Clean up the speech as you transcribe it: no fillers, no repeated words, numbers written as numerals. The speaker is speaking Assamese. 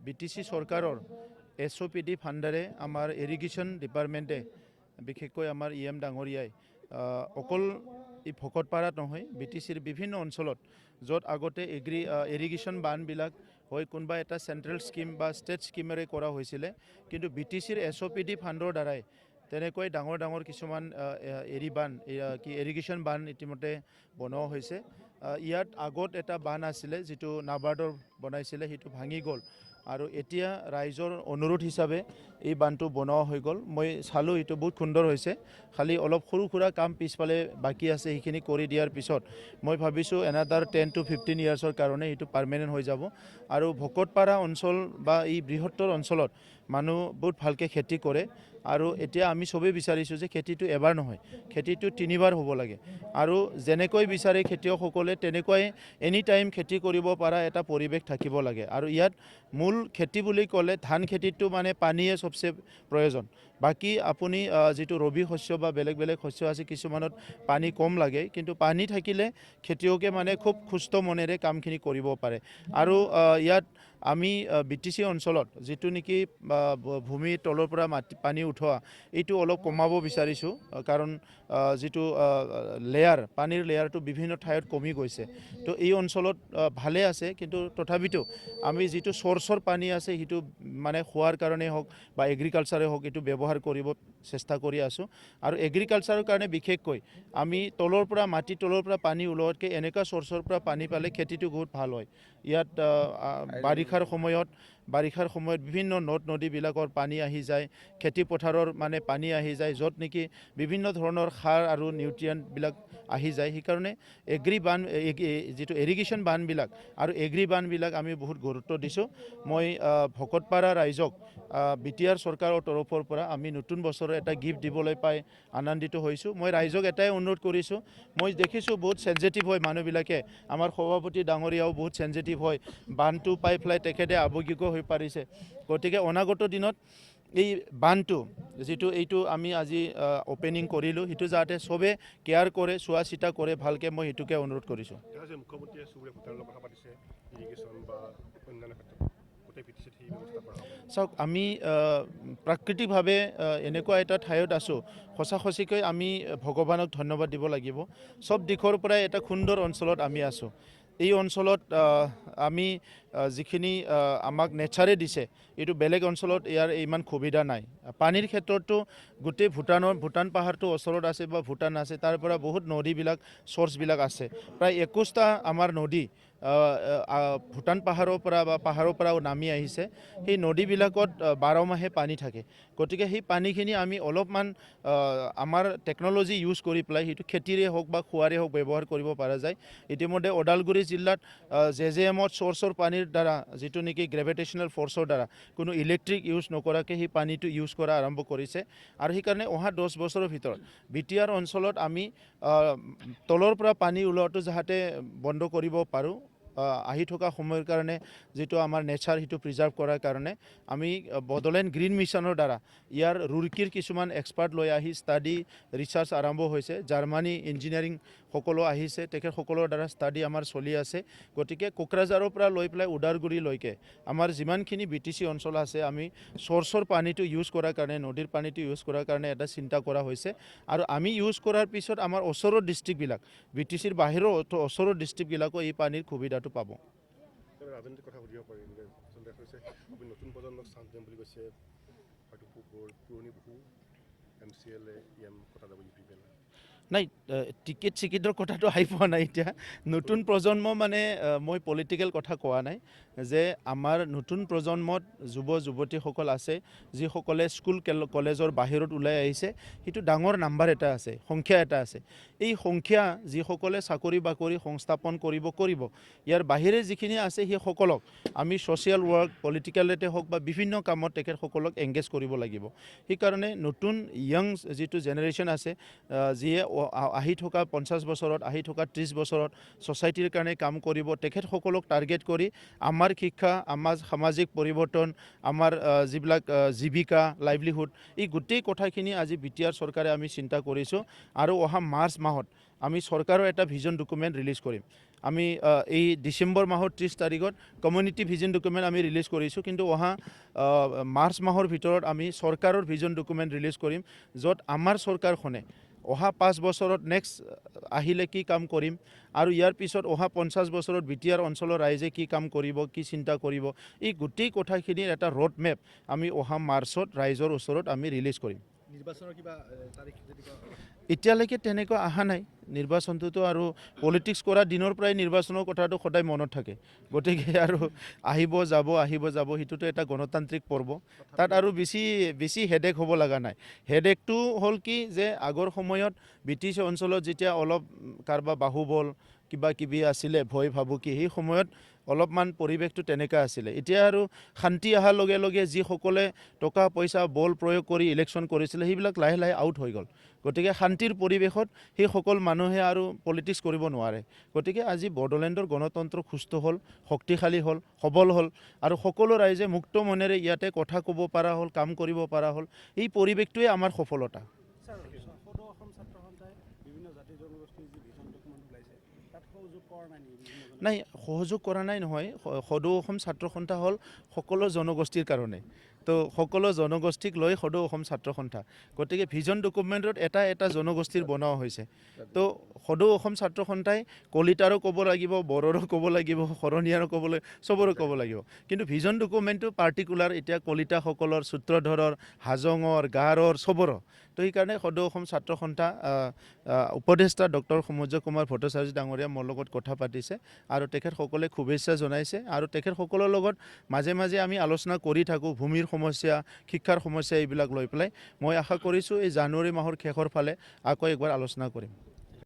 বিটিসি সরকারের SOPD ফান্ডারে আমার ইরিগেশন ডিপার্টমেন্টে বিশেষকৈ আমার EM ডাঙরিয়ায় অকল এই ভকতপাড়াত নহয় বিটিসির বিভিন্ন অঞ্চলত য'ত আগতে ইরিগেশন বানবিলাক হয় কোনোবা এটা সেন্ট্রেল স্কিম বা স্টেট স্কিমেৰে কৰা হৈছিলে কিন্তু বিটিসিৰ SOPD ফাণ্ডৰ দ্বাৰাই তেনেকৈ ডাঙৰ ডাঙৰ কিছুমান ইৰিগেশ্যন বান ইতিমধ্যে বনোৱা হৈছে। ইয়াত আগত এটা বান আছিলে যিটো নাবাৰ্ডৰ বনাইছিলে সেইটো ভাঙি গ'ল আৰু এতিয়া ৰাইজৰ অনুৰোধ হিচাপে এই বানটো বনোৱা হৈ গ'ল। মই চালোঁ এইটো বহুত সুন্দৰ হৈছে, খালি অলপ সৰু সুৰা কাম পিছফালে বাকী আছে, সেইখিনি কৰি দিয়াৰ পিছত মই ভাবিছোঁ এনাদাৰ 10 to 15 ইয়াৰ্ছৰ কাৰণে এইটো পাৰ্মানেণ্ট হৈ যাব। আৰু ভকতপাৰা অঞ্চল বা এই বৃহত্তৰ অঞ্চলত মানুহ বহুত ভালকৈ খেতি কৰে আৰু এতিয়া আমি চবেই বিচাৰিছোঁ যে খেতিটো এবাৰ নহয়, খেতিটো 3 বাৰ হ'ব লাগে আৰু যেনেকৈ বিচাৰে খেতিয়কসকলে তেনেকৈ এনি টাইম খেতি কৰিব পৰা এটা পৰিৱেশ থাকিব লাগে। আৰু ইয়াত মূল খেতি বুলি ক'লে ধান খেতিটো মানে পানীয়ে চবচে প্ৰয়োজন। বাকী আপুনি যিটো ৰবি শস্য বা বেলেগ বেলেগ শস্য আছে কিছুমানত পানী কম লাগে, কিন্তু পানী থাকিলে খেতিয়কে মানে খুব সুস্থ মনেৰে কামখিনি কৰিব পাৰে। আৰু ইয়াত আমি বিটিসি অঞ্চলত যিটো নেকি ভূমিৰ তলৰ পৰা পানী উঠোৱা এইটো অলপ কমাব বিচাৰিছোঁ, কাৰণ যিটো পানীৰ লেয়াৰটো বিভিন্ন ঠাইত কমি গৈছে। তো এই অঞ্চলত ভালে আছে, কিন্তু তথাপিতো আমি যিটো চ'ৰ্চৰ পানী আছে সেইটো মানে খোৱাৰ কাৰণে হওক বা এগ্ৰিকালচাৰে হওক এইটো ব্যৱহাৰ কৰিব চেষ্টা কৰি আছোঁ। আৰু এগ্ৰিকালচাৰৰ কাৰণে বিশেষকৈ আমি মাটিৰ তলৰ পৰা পানী ওলোৱাতকৈ এনেকুৱা চ'ৰ্চৰ পৰা পানী পালে খেতিটো বহুত ভাল হয়। ইয়াত বাৰিষাৰ সময়ত বিভিন্ন নদ নদীবিলাকৰ পানী আহি যায়, খেতি পথাৰৰ মানে পানী আহি যায়, য'ত নেকি বিভিন্ন ধৰণৰ সাৰ আৰু নিউট্ৰিয়েণ্টবিলাক আহি যায়। সেইকাৰণে যিটো ইৰিগেশ্যন বানবিলাক আৰু বানবিলাক আমি বহুত গুৰুত্ব দিছোঁ। মই ভকতপাৰা ৰাইজক BTR চৰকাৰৰ তৰফৰ পৰা আমি নতুন বছৰৰ এটা গিফ্ট দিবলৈ পাই আনন্দিত হৈছোঁ। মই ৰাইজক এটাই অনুৰোধ কৰিছোঁ, মই দেখিছোঁ বহুত চেনজিটিভ হয় মানুহবিলাকে, আমাৰ সভাপতি ডাঙৰীয়াও বহুত চেনজিটিভ হয়, বানটো পাই পেলাই তেখেতে আৱেগিক হৈ পাৰিছে। গতিকে অনাগত দিনত এই বানটো এইটো আমি আজি অপেনিং কৰিলোঁ, সেইটো যাতে চবে কেয়াৰ কৰে, চোৱা চিতা কৰে ভালকৈ, মই সেইটোকে অনুৰোধ কৰিছোঁ। মুখ্যমন্ত্ৰীয়ে চুবুৰীয়া ভূটানৰ লগত কথা পাতিছে ইৰিগেশ্যন বা অন্যান্য ক্ষেত্ৰত গোটেই বিটিসিত সেই ব্যৱস্থা কৰা হ'ব। চাওক, আমি প্ৰাকৃতিকভাৱে এনেকুৱা এটা ঠাইত আছোঁ, সঁচাকৈ আমি ভগৱানক ধন্যবাদ দিব লাগিব। চব দিশৰ পৰাই এটা সুন্দৰ অঞ্চলত আমি আছোঁ। এই অঞ্চলত আমি যিখিনি আমাক নেচাৰে দিছে, এইটো বেলেগ অঞ্চলত ইয়াৰ ইমান সুবিধা নাই। পানীৰ ক্ষেত্ৰতো গোটেই ভূটান পাহাৰটো ওচৰত আছে বা ভূটান আছে, তাৰ পৰা বহুত নদীবিলাক চ'ৰ্চবিলাক আছে। প্ৰায় 21টা আমাৰ নদী ভূটান পাহাৰৰ পৰাও নামি আহিছে। সেই নদীবিলাকত 12 মাহে পানী থাকে। গতিকে সেই পানীখিনি আমি অলপমান আমাৰ টেকন'লজি ইউজ কৰি পেলাই সেইটো খেতিৰে হওক বা খোৱাৰে হওক ব্যৱহাৰ কৰিব পৰা যায়। ইতিমধ্যে ওদালগুৰি জিলাত JJMত চ'ৰ্চৰ পানীৰ দ্বাৰা যিটো নেকি গ্ৰেভিটেশ্যনেল ফ'ৰ্চৰ দ্বাৰা কোনো ইলেক্ট্ৰিক ইউজ নকৰাকৈ সেই পানীটো ইউজ কৰা আৰম্ভ কৰিছে। আৰু সেইকাৰণে অহা 10 বছৰৰ ভিতৰত BTR অঞ্চলত আমি তলৰ পৰা পানী ওলোৱাটো যাতে বন্ধ কৰিব পাৰোঁ, আহি থকা সময়ৰ কাৰণে যিটো আমাৰ নেচাৰ সেইটো প্ৰিজাৰ্ভ কৰাৰ কাৰণে আমি বড়োলেণ্ড গ্ৰীণ মিছনৰ দ্বাৰা ইয়াৰ ৰুৰকিৰ কিছুমান এক্সপাৰ্ট লৈ আহি ষ্টাডি ৰিচাৰ্চ আৰম্ভ হৈছে। জাৰ্মানী ইঞ্জিনিয়াৰিং সকলো আহিছে, তেখেতসকলৰ দ্বাৰা ষ্টাডি আমাৰ চলি আছে। গতিকে কোকৰাঝাৰৰ পৰা লৈ পেলাই ওদালগুৰিলৈকে আমাৰ যিমানখিনি BTC অঞ্চল আছে, আমি চ'ৰ্চৰ পানীটো ইউজ কৰাৰ কাৰণে, নদীৰ পানীটো ইউজ কৰাৰ কাৰণে এটা চিন্তা কৰা হৈছে। আৰু আমি ইউজ কৰাৰ পিছত আমাৰ ওচৰৰ ডিষ্ট্ৰিক্টবিলাক, BTCৰ বাহিৰৰ ওচৰৰ ডিষ্ট্ৰিক্টবিলাকো এই পানীৰ সুবিধাটো পাব। ৰাজনীতিৰ কথা সুধিব পাৰিম যে আপুনি নতুন প্ৰজন্মক চান্স দিম বুলি কৈছে, হয়তো পুৰণি বহু MCLA কথা যাব নাই, টিকেটৰ কথাটো আহি পোৱা নাই এতিয়া। নতুন প্ৰজন্ম মানে মই পলিটিকেল কথা কোৱা নাই, যে আমাৰ নতুন প্ৰজন্মত যুৱতীসকল আছে যিসকলে স্কুল কলেজৰ বাহিৰত ওলাই আহিছে। সেইটো ডাঙৰ নাম্বাৰ এটা আছে, সংখ্যা এটা আছে। এই সংখ্যা যিসকলে চাকৰি বাকৰি সংস্থাপন কৰিব, ইয়াৰ বাহিৰে যিখিনি আছে সেইসকলক আমি ছ'চিয়েল ৱৰ্ক, পলিটিকেলতে হওক বা বিভিন্ন কামত তেখেতসকলক এংগেজ কৰিব লাগিব। সেইকাৰণে নতুন য়াং যিটো জেনেৰেশ্যন আছে, যিয়ে আহি থকা 50 বছৰত, আহি থকা 30 বছৰত ছ'চাইটিৰ কাৰণে কাম কৰিব, তেখেতসকলক টাৰ্গেট কৰি আমাৰ শিক্ষা, আমাৰ সামাজিক পৰিৱৰ্তন, আমাৰ যিবিলাক জীৱিকা, লাইভলিহুড, এই গোটেই কথাখিনি আজি BTR চৰকাৰে আমি চিন্তা কৰিছোঁ। আৰু অহা মাৰ্চ মাহত আমি চৰকাৰৰ এটা ভিজন ডকুমেণ্ট ৰিলিজ কৰিম। আমি এই ডিচেম্বৰ মাহৰ 30 তাৰিখত কমিউনিটি ভিজন ডকুমেণ্ট আমি ৰিলিজ কৰিছোঁ, কিন্তু অহা মাৰ্চ মাহৰ ভিতৰত আমি চৰকাৰৰ ভিজন ডকুমেণ্ট ৰিলিজ কৰিম, য'ত আমাৰ চৰকাৰখনে অহা 5 বছৰত নেক্সট আহিলে কি কাম কৰিম আৰু ইয়াৰ পিছত অহা 50 বছৰত বিটিআৰ অঞ্চলৰ ৰাইজে কি কাম কৰিব, কি চিন্তা কৰিব, এই গোটেই কথাখিনিৰ এটা ৰোড মেপ আমি অহা মাৰ্চত ৰাইজৰ ওচৰত আমি ৰিলিজ কৰিম। নিৰ্বাচনৰ কিবা তাৰিখ যদি এতিয়ালৈকে তেনেকুৱা অহা নাই। নিৰ্বাচনটোতো আৰু পলিটিক্স কৰা দিনৰ পৰাই নিৰ্বাচনৰ কথাটো সদায় মনত থাকে, গতিকে আৰু আহিব যাব সেইটোতো এটা গণতান্ত্ৰিক পৰ্ব। তাত আৰু বেছি হেডেক হ'ব লগা নাই। হেডেকটো হ'ল কি যে আগৰ সময়ত ব্ৰিটিছ অঞ্চলত যেতিয়া অলপ কাৰোবাৰ বাহুবল কিবা কিবি আছিলে, ভয় ভাবুকি, সেই সময়ত অলপমান পৰিৱেশটো তেনেকুৱা আছিলে। এতিয়া আৰু শান্তি অহাৰ লগে লগে যিসকলে টকা পইচা বল প্ৰয়োগ কৰি ইলেকশ্যন কৰিছিলে সেইবিলাক লাহে লাহে আউট হৈ গ'ল। গতিকে শান্তিৰ পৰিৱেশত সেইসকল মানুহে আৰু পলিটিক্স কৰিব নোৱাৰে। গতিকে আজি বড়োলেণ্ডৰ গণতন্ত্ৰ সুস্থ হ'ল, শক্তিশালী হ'ল, সবল হ'ল আৰু সকলো ৰাইজে মুক্ত মনেৰে ইয়াতে কথা ক'ব পৰা হ'ল, কাম কৰিব পৰা হ'ল। এই পৰিৱেশটোৱে আমাৰ সফলতা। ছাৰ, সদৌ অসম ছাত্ৰ সন্থাই বিভিন্ন জাতি জনগোষ্ঠীৰ যি ভিজন ডকুমেণ্ট ওলাইছে তাত সহযোগ কৰা নাই নেকি? নাই, সহযোগ কৰা নাই নহয়। সদৌ অসম ছাত্ৰ সন্থা হ'ল সকলো জনগোষ্ঠীৰ কাৰণে, তো সকলো জনগোষ্ঠীক লৈ সদৌ অসম ছাত্ৰ সন্থা। গতিকে ভিজন ডকুমেণ্টত এটা জনগোষ্ঠীৰ বনোৱা হৈছে। তো সদৌ অসম ছাত্ৰ সন্থাই কলিতাৰো ক'ব লাগিব, বড়োৰো ক'ব লাগিব, শৰণীয়াৰো ক'ব লাগিব, চবৰো ক'ব লাগিব। কিন্তু ভিজন ডকুমেণ্টটো পাৰ্টিকুলাৰ এতিয়া কলিতাসকলৰ, সূত্ৰধৰৰ, হাজঙৰ, গাৰোৰ চবৰো। তো সেইকাৰণে সদৌ অসম ছাত্ৰ সন্থা উপদেষ্টা ডক্টৰ সমুজ্য কুমাৰ ভট্টাচাৰ্য ডাঙৰীয়া মোৰ লগত কথা পাতিছে আৰু তেখেতসকলে শুভেচ্ছা জনাইছে আৰু তেখেতসকলৰ লগত মাজে মাজে আমি আলোচনা কৰি থাকোঁ, ভূমিৰ সমস্যা, শিক্ষাৰ সমস্যা এইবিলাক লৈ পেলাই। মই আশা কৰিছোঁ এই জানুৱাৰী মাহৰ শেষৰ ফালে আকৌ একবাৰ আলোচনা কৰিম।